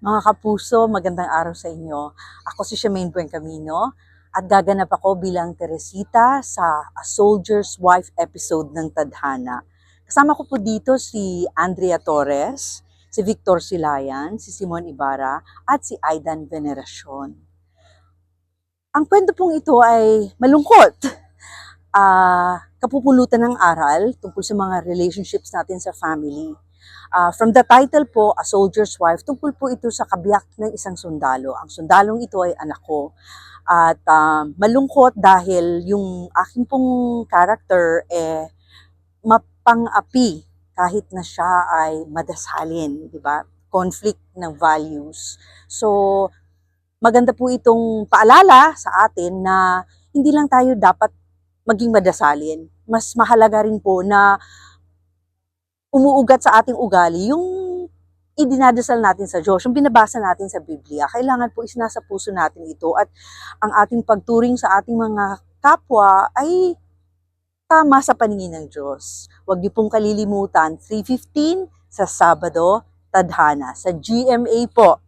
Mga kapuso, magandang araw sa inyo. Ako si Charmaine Buencamino at gaganap ako bilang Teresita sa A Soldier's Wife episode ng Tadhana. Kasama ko po dito si Andrea Torres, si Victor Silayan, si Simon Ibarra at si Aidan Veneracion. Ang kwento pong ito ay malungkot. Kapupulutan ng aral tungkol sa mga relationships natin sa family. From the title po, A Soldier's Wife, tungkol po ito sa kabiyak ng isang sundalo. Ang sundalong ito ay anak ko. At malungkot dahil yung aking pong character mapang-api kahit na siya ay madasalin, di ba? Conflict ng values. So, maganda po itong paalala sa atin na hindi lang tayo dapat maging madasalin. Mas mahalaga rin po na umuugat sa ating ugali yung idinadasal natin sa Diyos, yung binabasa natin sa Biblia. Kailangan po isinasa puso natin ito at ang ating pagturing sa ating mga kapwa ay tama sa paningin ng Diyos. Huwag niyo pong kalilimutan, 3:15 sa Sabado, Tadhana, sa GMA po.